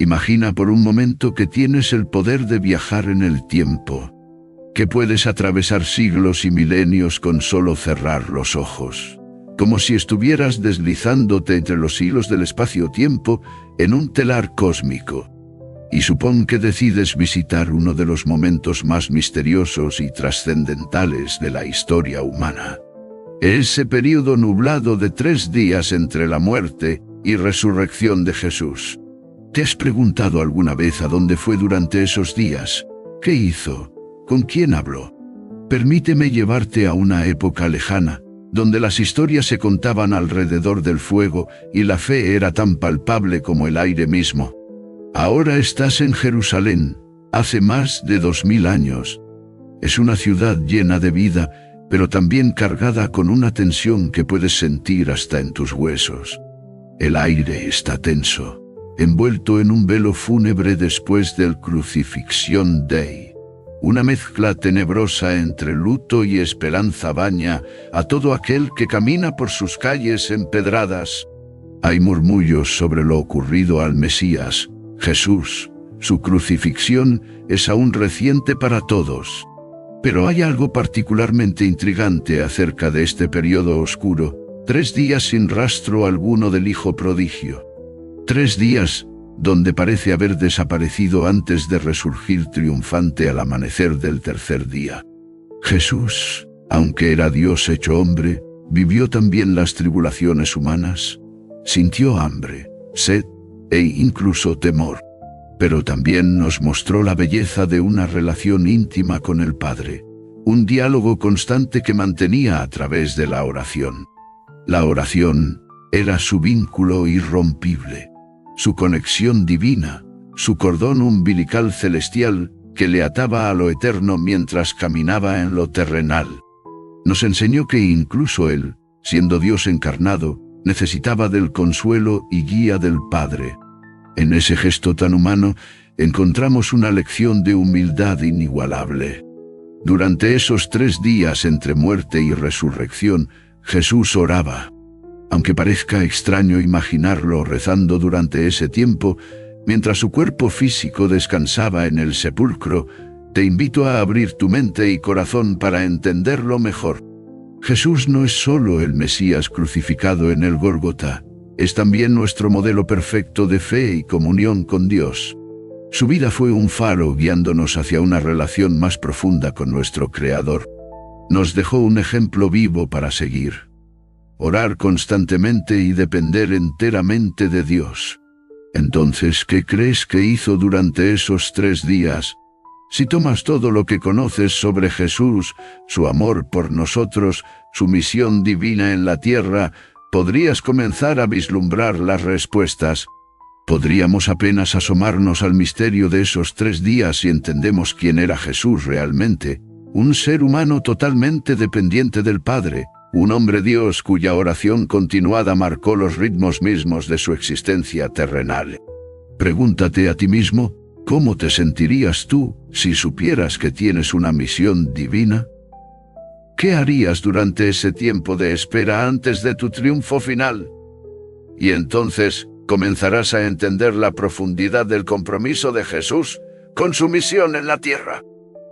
Imagina por un momento que tienes el poder de viajar en el tiempo, que puedes atravesar siglos y milenios con solo cerrar los ojos, como si estuvieras deslizándote entre los hilos del espacio-tiempo en un telar cósmico. Y supón que decides visitar uno de los momentos más misteriosos y trascendentales de la historia humana. Ese período nublado de 3 días entre la muerte y resurrección de Jesús. ¿Te has preguntado alguna vez a dónde fue durante esos días? ¿Qué hizo? ¿Con quién habló? Permíteme llevarte a una época lejana, donde las historias se contaban alrededor del fuego y la fe era tan palpable como el aire mismo. Ahora estás en Jerusalén, hace más de 2000 años. Es una ciudad llena de vida, pero también cargada con una tensión que puedes sentir hasta en tus huesos. El aire está tenso, envuelto en un velo fúnebre después del Crucifixion Day. Una mezcla tenebrosa entre luto y esperanza baña a todo aquel que camina por sus calles empedradas. Hay murmullos sobre lo ocurrido al Mesías, Jesús. Su crucifixión es aún reciente para todos. Pero hay algo particularmente intrigante acerca de este periodo oscuro. 3 días sin rastro alguno del Hijo Prodigio. 3 días donde parece haber desaparecido antes de resurgir triunfante al amanecer del 3er día. Jesús, aunque era Dios hecho hombre, vivió también las tribulaciones humanas, sintió hambre, sed e incluso temor. Pero también nos mostró la belleza de una relación íntima con el Padre, un diálogo constante que mantenía a través de la oración. La oración era su vínculo irrompible, su conexión divina, su cordón umbilical celestial que le ataba a lo eterno mientras caminaba en lo terrenal. Nos enseñó que incluso Él, siendo Dios encarnado, necesitaba del consuelo y guía del Padre. En ese gesto tan humano encontramos una lección de humildad inigualable. Durante esos 3 días entre muerte y resurrección, Jesús oraba. Aunque parezca extraño imaginarlo rezando durante ese tiempo, mientras su cuerpo físico descansaba en el sepulcro, te invito a abrir tu mente y corazón para entenderlo mejor. Jesús no es solo el Mesías crucificado en el Gólgota, es también nuestro modelo perfecto de fe y comunión con Dios. Su vida fue un faro guiándonos hacia una relación más profunda con nuestro Creador. Nos dejó un ejemplo vivo para seguir. Orar constantemente y depender enteramente de Dios. Entonces, ¿qué crees que hizo durante esos 3 días? Si tomas todo lo que conoces sobre Jesús, su amor por nosotros, su misión divina en la tierra, podrías comenzar a vislumbrar las respuestas. Podríamos apenas asomarnos al misterio de esos 3 días si entendemos quién era Jesús realmente, un ser humano totalmente dependiente del Padre, un hombre Dios cuya oración continuada marcó los ritmos mismos de su existencia terrenal. Pregúntate a ti mismo, ¿cómo te sentirías tú si supieras que tienes una misión divina? ¿Qué harías durante ese tiempo de espera antes de tu triunfo final? Y entonces comenzarás a entender la profundidad del compromiso de Jesús con su misión en la tierra.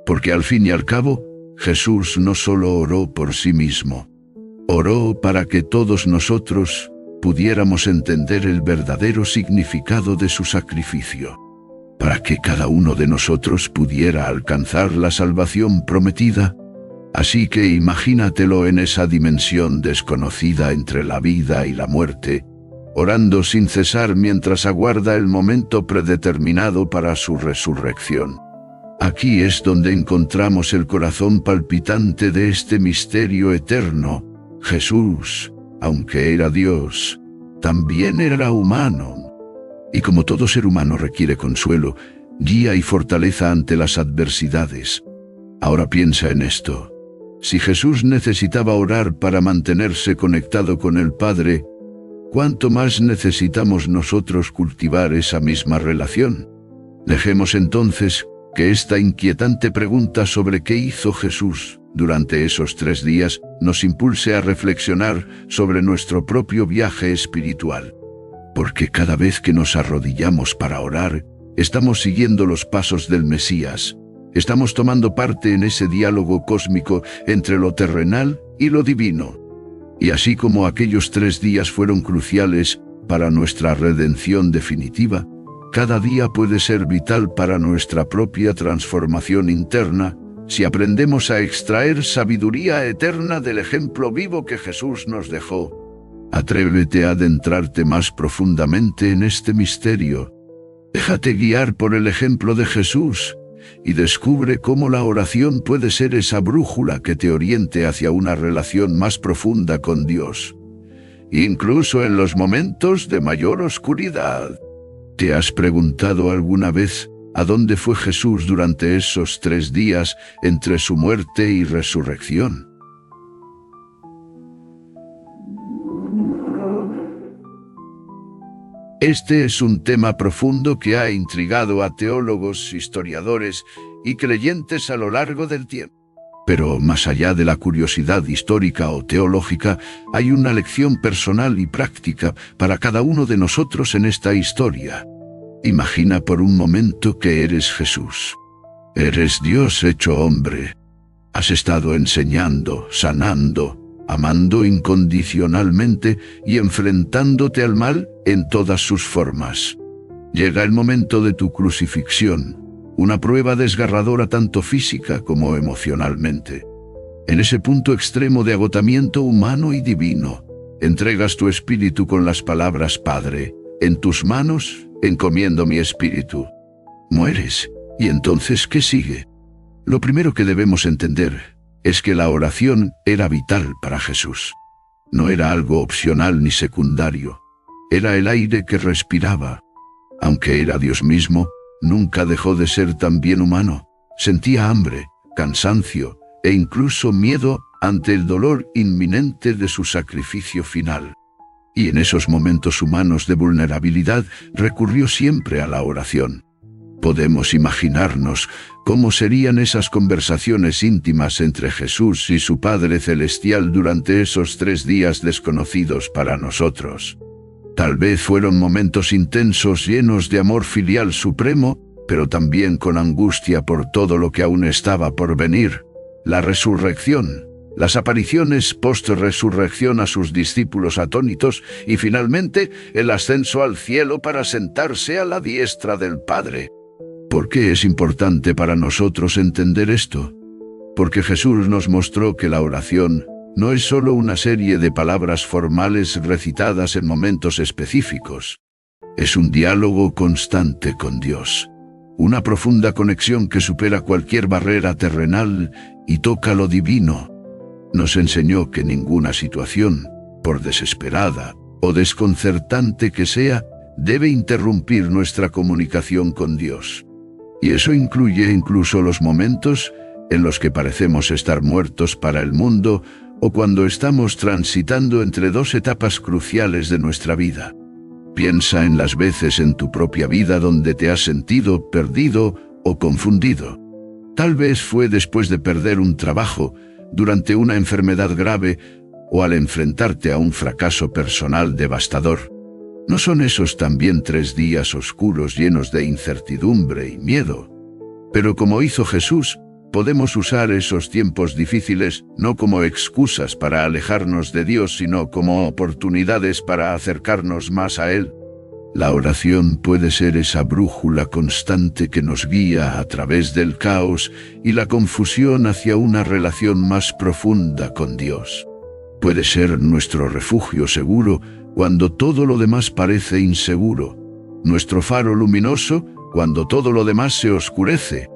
Porque al fin y al cabo, Jesús no solo oró por sí mismo, oró para que todos nosotros pudiéramos entender el verdadero significado de su sacrificio, para que cada uno de nosotros pudiera alcanzar la salvación prometida. Así que imagínatelo en esa dimensión desconocida entre la vida y la muerte, orando sin cesar mientras aguarda el momento predeterminado para su resurrección. Aquí es donde encontramos el corazón palpitante de este misterio eterno. Jesús, aunque era Dios, también era humano. Y como todo ser humano requiere consuelo, guía y fortaleza ante las adversidades. Ahora piensa en esto. Si Jesús necesitaba orar para mantenerse conectado con el Padre, ¿cuánto más necesitamos nosotros cultivar esa misma relación? Dejemos entonces que esta inquietante pregunta sobre qué hizo Jesús durante esos 3 días nos impulse a reflexionar sobre nuestro propio viaje espiritual. porque cada vez que nos arrodillamos para orar, estamos siguiendo los pasos del Mesías. Estamos tomando parte en ese diálogo cósmico entre lo terrenal y lo divino. Y así como aquellos 3 días fueron cruciales para nuestra redención definitiva, cada día puede ser vital para nuestra propia transformación interna si aprendemos a extraer sabiduría eterna del ejemplo vivo que Jesús nos dejó. Atrévete a adentrarte más profundamente en este misterio. Déjate guiar por el ejemplo de Jesús y descubre cómo la oración puede ser esa brújula que te oriente hacia una relación más profunda con Dios, incluso en los momentos de mayor oscuridad. ¿Te has preguntado alguna vez a dónde fue Jesús durante esos 3 días entre su muerte y resurrección? Este es un tema profundo que ha intrigado a teólogos, historiadores y creyentes a lo largo del tiempo. Pero más allá de la curiosidad histórica o teológica, hay una lección personal y práctica para cada uno de nosotros en esta historia. Imagina por un momento que eres Jesús. Eres Dios hecho hombre. Has estado enseñando, sanando, amando incondicionalmente y enfrentándote al mal en todas sus formas. Llega el momento de tu crucifixión, una prueba desgarradora tanto física como emocionalmente. En ese punto extremo de agotamiento humano y divino, entregas tu espíritu con las palabras: Padre, en tus manos encomiendo mi espíritu. Mueres, ¿y entonces qué sigue? Lo primero que debemos entender es que la oración era vital para Jesús. No era algo opcional ni secundario. Era el aire que respiraba. Aunque era Dios mismo, nunca dejó de ser también humano. Sentía hambre, cansancio e incluso miedo ante el dolor inminente de su sacrificio final. Y en esos momentos humanos de vulnerabilidad recurrió siempre a la oración. Podemos imaginarnos cómo serían esas conversaciones íntimas entre Jesús y su Padre Celestial durante esos 3 días desconocidos para nosotros. Tal vez fueron momentos intensos llenos de amor filial supremo, pero también con angustia por todo lo que aún estaba por venir: la resurrección, las apariciones post-resurrección a sus discípulos atónitos y finalmente el ascenso al cielo para sentarse a la diestra del Padre. ¿Por qué es importante para nosotros entender esto? Porque Jesús nos mostró que la oración no es solo una serie de palabras formales recitadas en momentos específicos. Es un diálogo constante con Dios, una profunda conexión que supera cualquier barrera terrenal y toca lo divino. Nos enseñó que ninguna situación, por desesperada o desconcertante que sea, debe interrumpir nuestra comunicación con Dios. Y eso incluye incluso los momentos en los que parecemos estar muertos para el mundo o cuando estamos transitando entre 2 etapas cruciales de nuestra vida. Piensa en las veces en tu propia vida donde te has sentido perdido o confundido. Tal vez fue después de perder un trabajo, durante una enfermedad grave o al enfrentarte a un fracaso personal devastador. ¿No son esos también 3 días oscuros llenos de incertidumbre y miedo? Pero como hizo Jesús, podemos usar esos tiempos difíciles no como excusas para alejarnos de Dios, sino como oportunidades para acercarnos más a Él. La oración puede ser esa brújula constante que nos guía a través del caos y la confusión hacia una relación más profunda con Dios. Puede ser nuestro refugio seguro cuando todo lo demás parece inseguro, nuestro faro luminoso cuando todo lo demás se oscurece.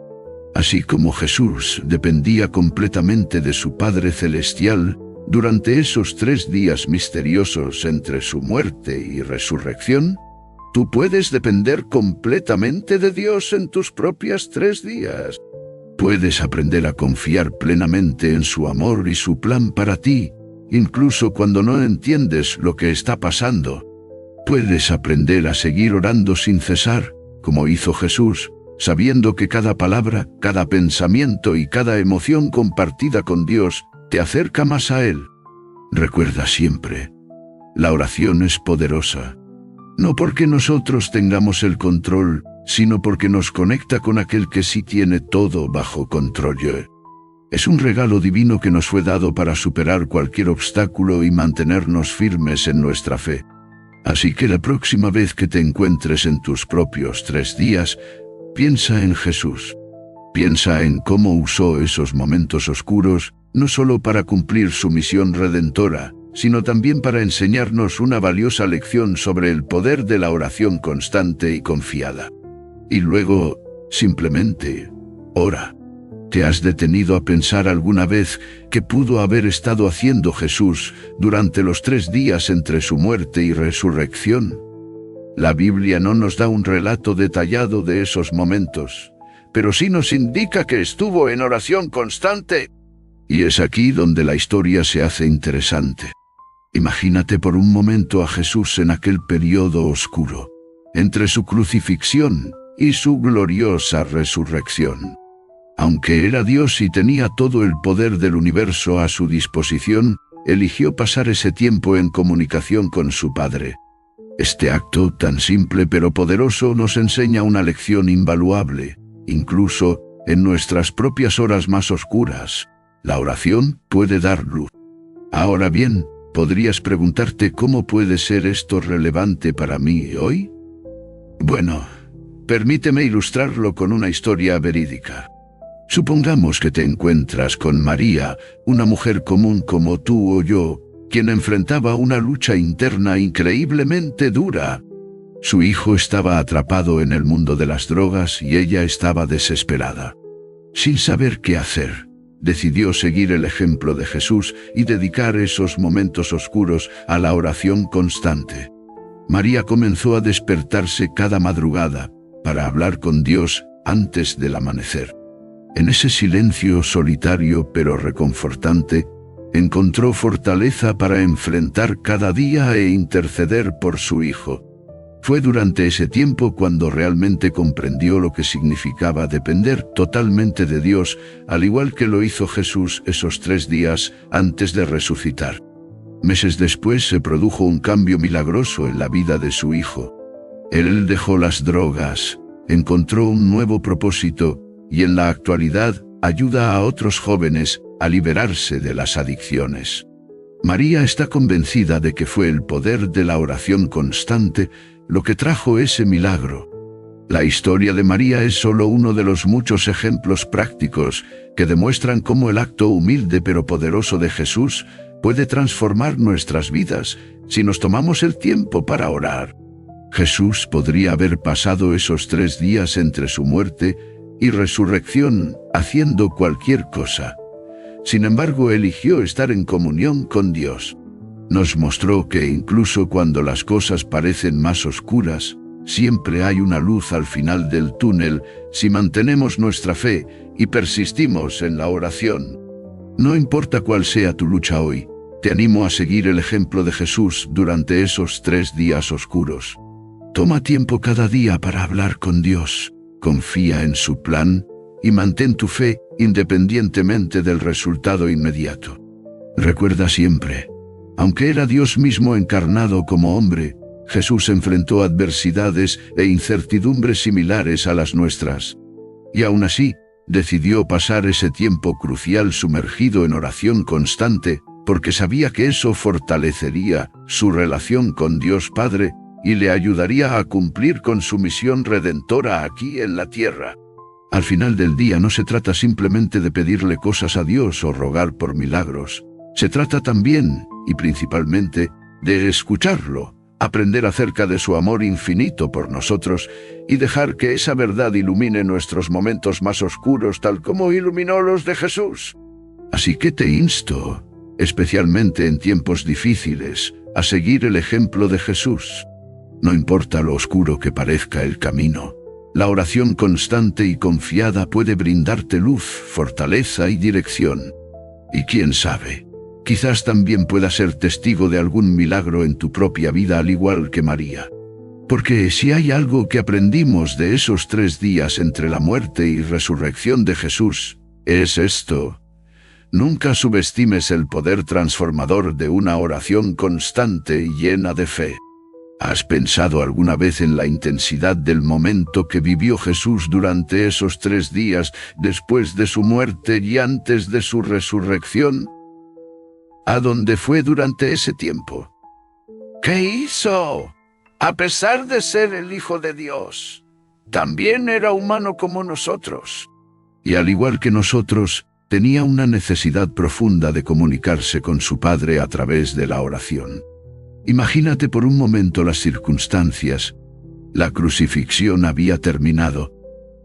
Así como Jesús dependía completamente de su Padre Celestial durante esos 3 días misteriosos entre su muerte y resurrección, tú puedes depender completamente de Dios en tus propias 3 días. Puedes aprender a confiar plenamente en su amor y su plan para ti, incluso cuando no entiendes lo que está pasando. Puedes aprender a seguir orando sin cesar, como hizo Jesús, sabiendo que cada palabra, cada pensamiento y cada emoción compartida con Dios te acerca más a Él. Recuerda siempre, la oración es poderosa. No porque nosotros tengamos el control, sino porque nos conecta con aquel que sí tiene todo bajo control. Es un regalo divino que nos fue dado para superar cualquier obstáculo y mantenernos firmes en nuestra fe. Así que la próxima vez que te encuentres en tus propios 3 días, piensa en Jesús. Piensa en cómo usó esos momentos oscuros, no solo para cumplir su misión redentora, sino también para enseñarnos una valiosa lección sobre el poder de la oración constante y confiada. Y luego, simplemente, ora. ¿Te has detenido a pensar alguna vez qué pudo haber estado haciendo Jesús durante los 3 días entre su muerte y resurrección? La Biblia no nos da un relato detallado de esos momentos, pero sí nos indica que estuvo en oración constante. Y es aquí donde la historia se hace interesante. Imagínate por un momento a Jesús en aquel periodo oscuro, entre su crucifixión y su gloriosa resurrección. Aunque era Dios y tenía todo el poder del universo a su disposición, eligió pasar ese tiempo en comunicación con su Padre. Este acto tan simple pero poderoso nos enseña una lección invaluable, incluso en nuestras propias horas más oscuras. La oración puede dar luz. Ahora bien, ¿podrías preguntarte cómo puede ser esto relevante para mí hoy? Bueno, permíteme ilustrarlo con una historia verídica. Supongamos que te encuentras con María, una mujer común como tú o yo, quien enfrentaba una lucha interna increíblemente dura. Su hijo estaba atrapado en el mundo de las drogas y ella estaba desesperada. Sin saber qué hacer, decidió seguir el ejemplo de Jesús y dedicar esos momentos oscuros a la oración constante. María comenzó a despertarse cada madrugada para hablar con Dios antes del amanecer. En ese silencio solitario pero reconfortante, encontró fortaleza para enfrentar cada día e interceder por su hijo. Fue durante ese tiempo cuando realmente comprendió lo que significaba depender totalmente de Dios, al igual que lo hizo Jesús esos 3 días antes de resucitar. Meses después se produjo un cambio milagroso en la vida de su hijo. Él dejó las drogas, encontró un nuevo propósito, y en la actualidad ayuda a otros jóvenes a liberarse de las adicciones. María está convencida de que fue el poder de la oración constante lo que trajo ese milagro. La historia de María es solo uno de los muchos ejemplos prácticos que demuestran cómo el acto humilde pero poderoso de Jesús puede transformar nuestras vidas si nos tomamos el tiempo para orar. Jesús podría haber pasado esos 3 días entre su muerte y resurrección haciendo cualquier cosa. Sin embargo, eligió estar en comunión con Dios. Nos mostró que incluso cuando las cosas parecen más oscuras, siempre hay una luz al final del túnel si mantenemos nuestra fe y persistimos en la oración. No importa cuál sea tu lucha hoy, te animo a seguir el ejemplo de Jesús durante esos 3 días oscuros. Toma tiempo cada día para hablar con Dios. Confía en su plan y mantén tu fe independientemente del resultado inmediato. Recuerda siempre, aunque era Dios mismo encarnado como hombre, Jesús enfrentó adversidades e incertidumbres similares a las nuestras. Y aún así, decidió pasar ese tiempo crucial sumergido en oración constante, porque sabía que eso fortalecería su relación con Dios Padre y le ayudaría a cumplir con su misión redentora aquí en la tierra. Al final del día no se trata simplemente de pedirle cosas a Dios o rogar por milagros. Se trata también, y principalmente, de escucharlo, aprender acerca de su amor infinito por nosotros y dejar que esa verdad ilumine nuestros momentos más oscuros tal como iluminó los de Jesús. Así que te insto, especialmente en tiempos difíciles, a seguir el ejemplo de Jesús. No importa lo oscuro que parezca el camino, la oración constante y confiada puede brindarte luz, fortaleza y dirección. Y quién sabe, quizás también puedas ser testigo de algún milagro en tu propia vida al igual que María. Porque si hay algo que aprendimos de esos 3 días entre la muerte y resurrección de Jesús, es esto: nunca subestimes el poder transformador de una oración constante y llena de fe. ¿Has pensado alguna vez en la intensidad del momento que vivió Jesús durante esos 3 días después de su muerte y antes de su resurrección? ¿A dónde fue durante ese tiempo? ¿Qué hizo? A pesar de ser el Hijo de Dios, también era humano como nosotros. Y al igual que nosotros, tenía una necesidad profunda de comunicarse con su Padre a través de la oración. Imagínate por un momento las circunstancias. La crucifixión había terminado.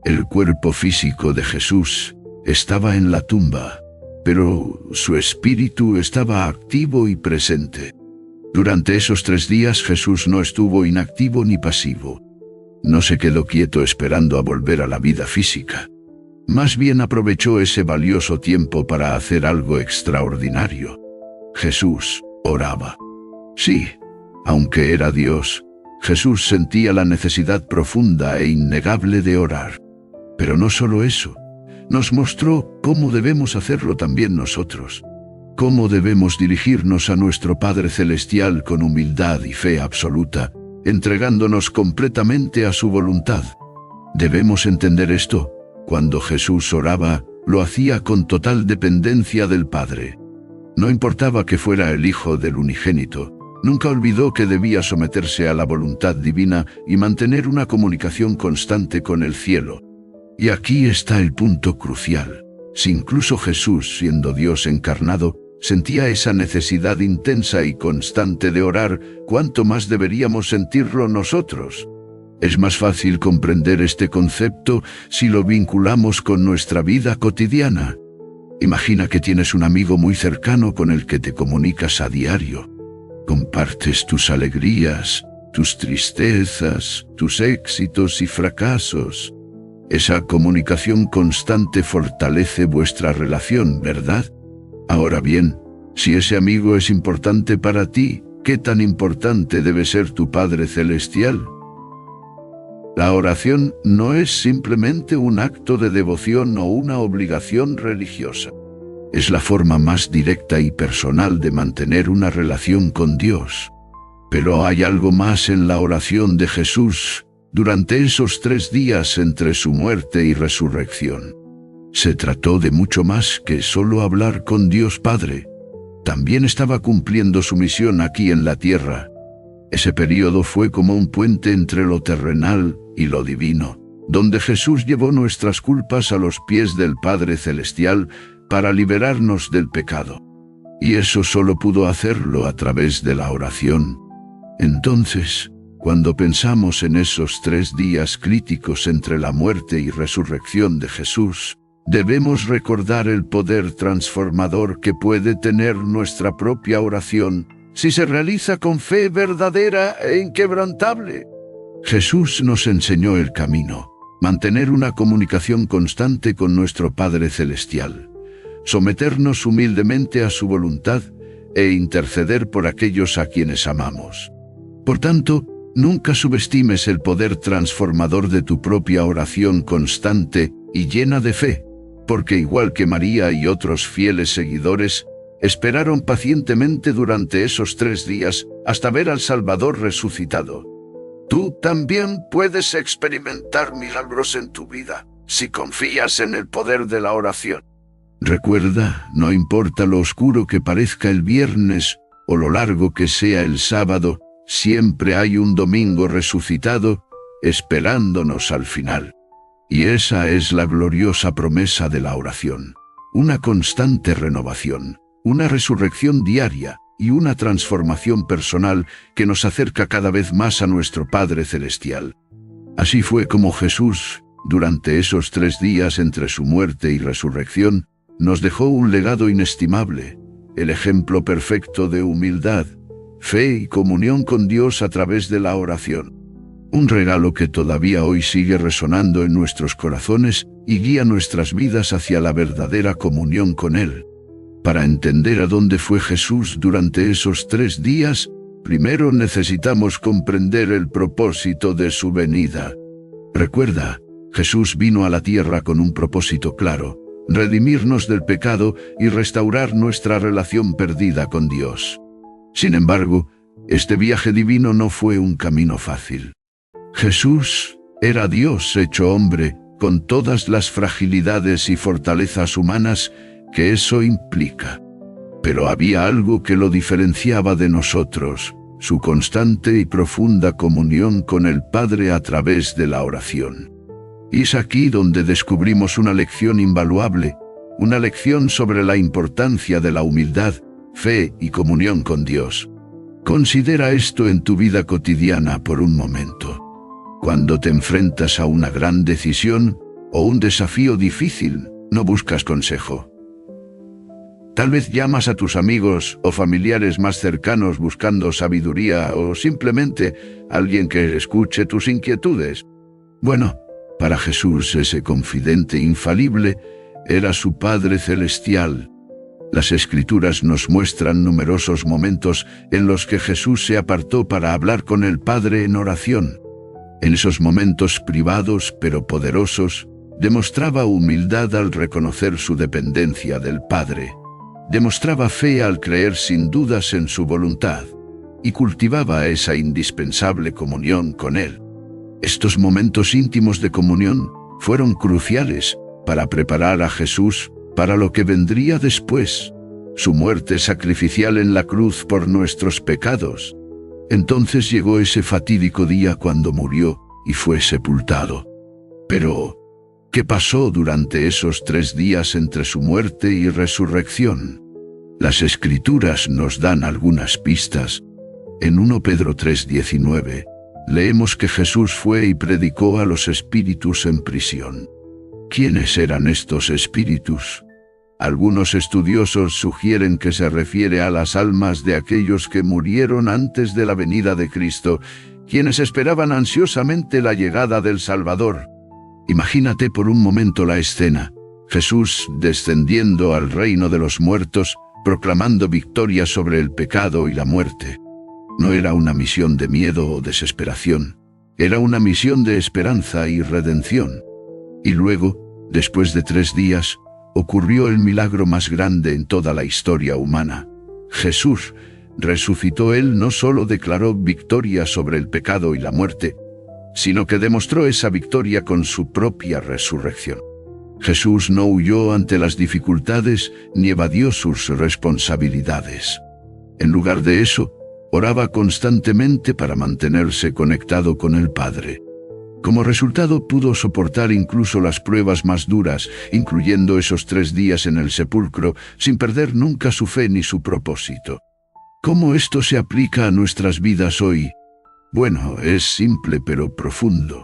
El cuerpo físico de Jesús estaba en la tumba, pero su espíritu estaba activo y presente. Durante esos 3 días Jesús no estuvo inactivo ni pasivo. No se quedó quieto esperando a volver a la vida física. Más bien aprovechó ese valioso tiempo para hacer algo extraordinario. Jesús oraba. Sí, aunque era Dios, Jesús sentía la necesidad profunda e innegable de orar. Pero no solo eso, nos mostró cómo debemos hacerlo también nosotros. Cómo debemos dirigirnos a nuestro Padre Celestial con humildad y fe absoluta, entregándonos completamente a su voluntad. Debemos entender esto. Cuando Jesús oraba, lo hacía con total dependencia del Padre. No importaba que fuera el Hijo del Unigénito, nunca olvidó que debía someterse a la voluntad divina y mantener una comunicación constante con el cielo. Y aquí está el punto crucial. Si incluso Jesús, siendo Dios encarnado, sentía esa necesidad intensa y constante de orar, ¿cuánto más deberíamos sentirlo nosotros? Es más fácil comprender este concepto si lo vinculamos con nuestra vida cotidiana. Imagina que tienes un amigo muy cercano con el que te comunicas a diario. Compartes tus alegrías, tus tristezas, tus éxitos y fracasos. Esa comunicación constante fortalece vuestra relación, ¿verdad? Ahora bien, si ese amigo es importante para ti, ¿qué tan importante debe ser tu Padre Celestial? La oración no es simplemente un acto de devoción o una obligación religiosa. Es la forma más directa y personal de mantener una relación con Dios. Pero hay algo más en la oración de Jesús durante esos 3 días entre su muerte y resurrección. Se trató de mucho más que solo hablar con Dios Padre. También estaba cumpliendo su misión aquí en la tierra. Ese período fue como un puente entre lo terrenal y lo divino, donde Jesús llevó nuestras culpas a los pies del Padre Celestial para liberarnos del pecado. Y eso solo pudo hacerlo a través de la oración. Entonces, cuando pensamos en esos 3 días críticos entre la muerte y resurrección de Jesús, debemos recordar el poder transformador que puede tener nuestra propia oración si se realiza con fe verdadera e inquebrantable. Jesús nos enseñó el camino, mantener una comunicación constante con nuestro Padre Celestial, someternos humildemente a su voluntad e interceder por aquellos a quienes amamos. Por tanto, nunca subestimes el poder transformador de tu propia oración constante y llena de fe, porque igual que María y otros fieles seguidores, esperaron pacientemente durante esos 3 días hasta ver al Salvador resucitado. Tú también puedes experimentar milagros en tu vida, si confías en el poder de la oración. Recuerda, no importa lo oscuro que parezca el viernes o lo largo que sea el sábado, siempre hay un domingo resucitado esperándonos al final. Y esa es la gloriosa promesa de la oración. Una constante renovación, una resurrección diaria y una transformación personal que nos acerca cada vez más a nuestro Padre Celestial. Así fue como Jesús, durante esos 3 días entre su muerte y resurrección, nos dejó un legado inestimable, el ejemplo perfecto de humildad, fe y comunión con Dios a través de la oración. Un regalo que todavía hoy sigue resonando en nuestros corazones y guía nuestras vidas hacia la verdadera comunión con Él. Para entender a dónde fue Jesús durante esos 3 días, primero necesitamos comprender el propósito de su venida. Recuerda, Jesús vino a la tierra con un propósito claro: redimirnos del pecado y restaurar nuestra relación perdida con Dios. Sin embargo, Este viaje divino no fue un camino fácil. Jesús era Dios hecho hombre, con todas las fragilidades y fortalezas humanas que eso implica. Pero había algo que lo diferenciaba de nosotros: su constante y profunda comunión con el Padre a través de la oración. Y es aquí donde descubrimos una lección invaluable, una lección sobre la importancia de la humildad, fe y comunión con Dios. Considera esto en tu vida cotidiana por un momento. Cuando te enfrentas a una gran decisión o un desafío difícil, no buscas consejo. Tal vez llamas a tus amigos o familiares más cercanos buscando sabiduría o simplemente alguien que escuche tus inquietudes. Bueno, para Jesús ese confidente infalible era su Padre Celestial. Las Escrituras nos muestran numerosos momentos en los que Jesús se apartó para hablar con el Padre en oración. En esos momentos privados pero poderosos, demostraba humildad al reconocer su dependencia del Padre. Demostraba fe al creer sin dudas en su voluntad, y cultivaba esa indispensable comunión con Él. Estos momentos íntimos de comunión fueron cruciales para preparar a Jesús para lo que vendría después, su muerte sacrificial en la cruz por nuestros pecados. Entonces llegó ese fatídico día cuando murió y fue sepultado. Pero, ¿qué pasó durante esos 3 días entre su muerte y resurrección? Las Escrituras nos dan algunas pistas. En 1 Pedro 3:19, leemos que Jesús fue y predicó a los espíritus en prisión. ¿Quiénes eran estos espíritus? Algunos estudiosos sugieren que se refiere a las almas de aquellos que murieron antes de la venida de Cristo, quienes esperaban ansiosamente la llegada del Salvador. Imagínate por un momento la escena: Jesús descendiendo al reino de los muertos, proclamando victoria sobre el pecado y la muerte. No era una misión de miedo o desesperación, era una misión de esperanza y redención. Y luego, después de 3 días, ocurrió el milagro más grande en toda la historia humana. Jesús resucitó. Él no solo declaró victoria sobre el pecado y la muerte, sino que demostró esa victoria con su propia resurrección. Jesús no huyó ante las dificultades ni evadió sus responsabilidades. En lugar de eso, oraba constantemente para mantenerse conectado con el Padre. Como resultado, pudo soportar incluso las pruebas más duras, incluyendo esos 3 días en el sepulcro, sin perder nunca su fe ni su propósito. ¿Cómo esto se aplica a nuestras vidas hoy? Bueno, es simple pero profundo.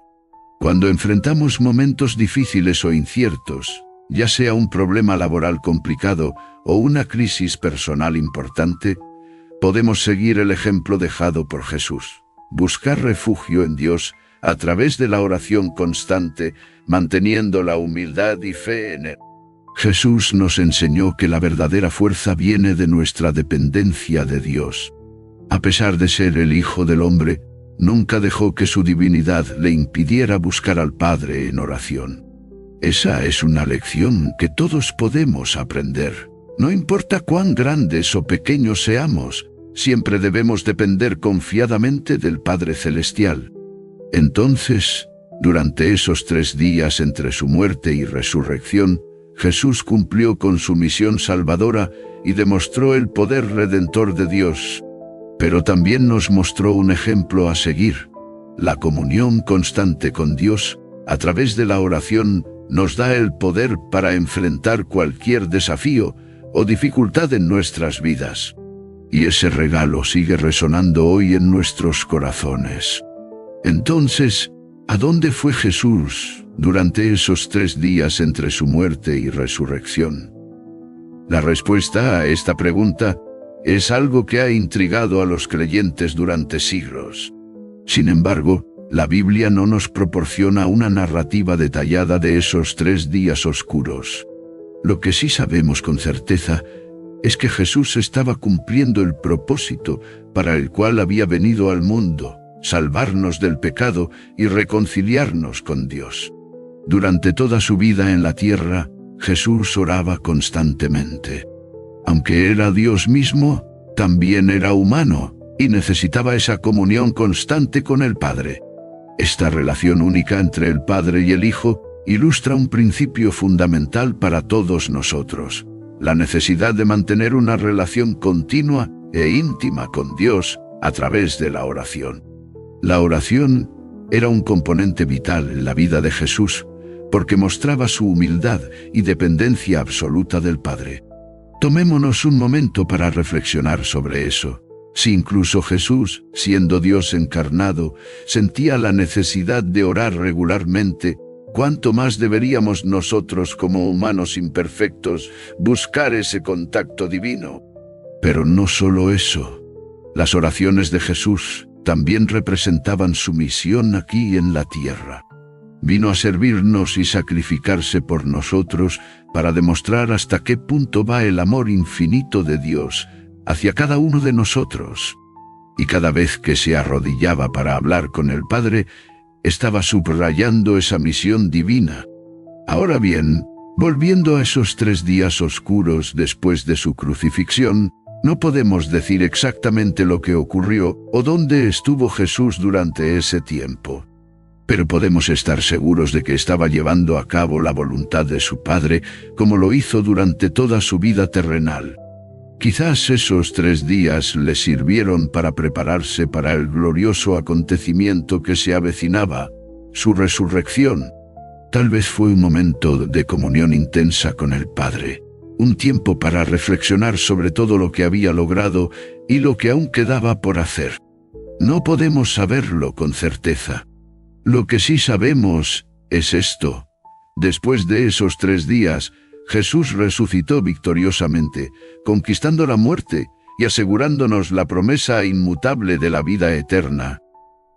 Cuando enfrentamos momentos difíciles o inciertos, ya sea un problema laboral complicado o una crisis personal importante, podemos seguir el ejemplo dejado por Jesús. Buscar refugio en Dios a través de la oración constante, manteniendo la humildad y fe en Él. Jesús nos enseñó que la verdadera fuerza viene de nuestra dependencia de Dios. A pesar de ser el Hijo del Hombre, nunca dejó que su divinidad le impidiera buscar al Padre en oración. Esa es una lección que todos podemos aprender. No importa cuán grandes o pequeños seamos, siempre debemos depender confiadamente del Padre Celestial. Entonces, durante esos 3 días entre su muerte y resurrección, Jesús cumplió con su misión salvadora y demostró el poder redentor de Dios. Pero también nos mostró un ejemplo a seguir. La comunión constante con Dios, a través de la oración, nos da el poder para enfrentar cualquier desafío o dificultad en nuestras vidas. Y ese regalo sigue resonando hoy en nuestros corazones. Entonces, ¿a dónde fue Jesús durante esos 3 días entre su muerte y resurrección? La respuesta a esta pregunta es algo que ha intrigado a los creyentes durante siglos. Sin embargo, la Biblia no nos proporciona una narrativa detallada de esos 3 días oscuros. Lo que sí sabemos con certeza es que Jesús estaba cumpliendo el propósito para el cual había venido al mundo: salvarnos del pecado y reconciliarnos con Dios. Durante toda su vida en la tierra, Jesús oraba constantemente. Aunque era Dios mismo, también era humano, y necesitaba esa comunión constante con el Padre. Esta relación única entre el Padre y el Hijo ilustra un principio fundamental para todos nosotros: la necesidad de mantener una relación continua e íntima con Dios a través de la oración. La oración era un componente vital en la vida de Jesús, porque mostraba su humildad y dependencia absoluta del Padre. Tomémonos un momento para reflexionar sobre eso. Si incluso Jesús, siendo Dios encarnado, sentía la necesidad de orar regularmente, ¿cuánto más deberíamos nosotros, como humanos imperfectos, buscar ese contacto divino? Pero no solo eso. Las oraciones de Jesús también representaban su misión aquí en la tierra. Vino a servirnos y sacrificarse por nosotros para demostrar hasta qué punto va el amor infinito de Dios hacia cada uno de nosotros. Y cada vez que se arrodillaba para hablar con el Padre, estaba subrayando esa misión divina. Ahora bien, volviendo a esos 3 días oscuros después de su crucifixión, no podemos decir exactamente lo que ocurrió o dónde estuvo Jesús durante ese tiempo. Pero podemos estar seguros de que estaba llevando a cabo la voluntad de su Padre, como lo hizo durante toda su vida terrenal. Quizás esos 3 días le sirvieron para prepararse para el glorioso acontecimiento que se avecinaba, su resurrección. Tal vez fue un momento de comunión intensa con el Padre, un tiempo para reflexionar sobre todo lo que había logrado y lo que aún quedaba por hacer. No podemos saberlo con certeza. Lo que sí sabemos es esto: después de esos 3 días, Jesús resucitó victoriosamente, conquistando la muerte y asegurándonos la promesa inmutable de la vida eterna.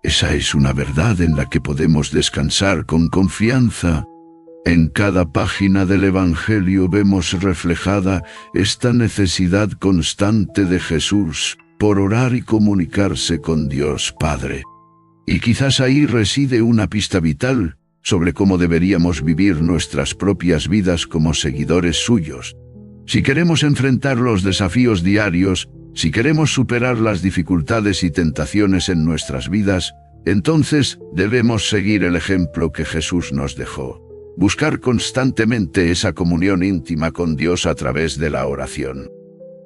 Esa es una verdad en la que podemos descansar con confianza. En cada página del Evangelio vemos reflejada esta necesidad constante de Jesús por orar y comunicarse con Dios Padre. Y quizás ahí reside una pista vital sobre cómo deberíamos vivir nuestras propias vidas como seguidores suyos. Si queremos enfrentar los desafíos diarios, si queremos superar las dificultades y tentaciones en nuestras vidas, entonces debemos seguir el ejemplo que Jesús nos dejó: buscar constantemente esa comunión íntima con Dios a través de la oración.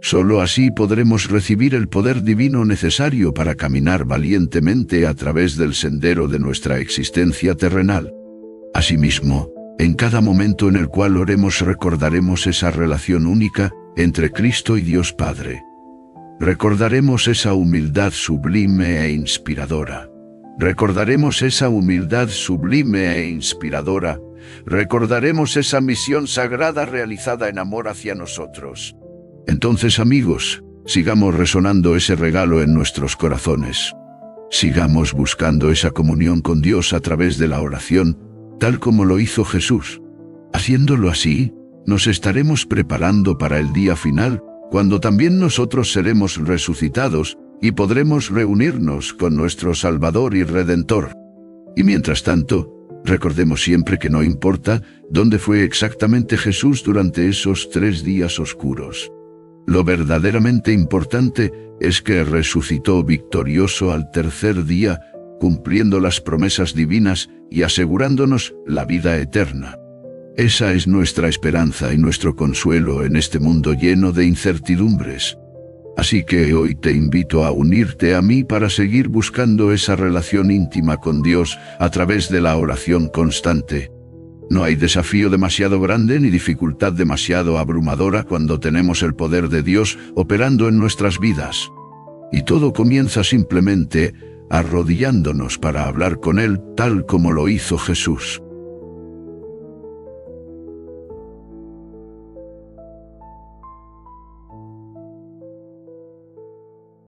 Solo así podremos recibir el poder divino necesario para caminar valientemente a través del sendero de nuestra existencia terrenal. Asimismo, en cada momento en el cual oremos recordaremos esa relación única entre Cristo y Dios Padre. Recordaremos esa humildad sublime e inspiradora. Recordaremos esa humildad sublime e inspiradora. Recordaremos esa misión sagrada realizada en amor hacia nosotros. Entonces, amigos, sigamos resonando ese regalo en nuestros corazones. Sigamos buscando esa comunión con Dios a través de la oración, tal como lo hizo Jesús. Haciéndolo así, nos estaremos preparando para el día final, cuando también nosotros seremos resucitados y podremos reunirnos con nuestro Salvador y Redentor. Y mientras tanto, recordemos siempre que no importa dónde fue exactamente Jesús durante esos 3 días oscuros. Lo verdaderamente importante es que resucitó victorioso al tercer día, cumpliendo las promesas divinas y asegurándonos la vida eterna. Esa es nuestra esperanza y nuestro consuelo en este mundo lleno de incertidumbres. Así que hoy te invito a unirte a mí para seguir buscando esa relación íntima con Dios a través de la oración constante. No hay desafío demasiado grande ni dificultad demasiado abrumadora cuando tenemos el poder de Dios operando en nuestras vidas. Y todo comienza simplemente arrodillándonos para hablar con Él tal como lo hizo Jesús.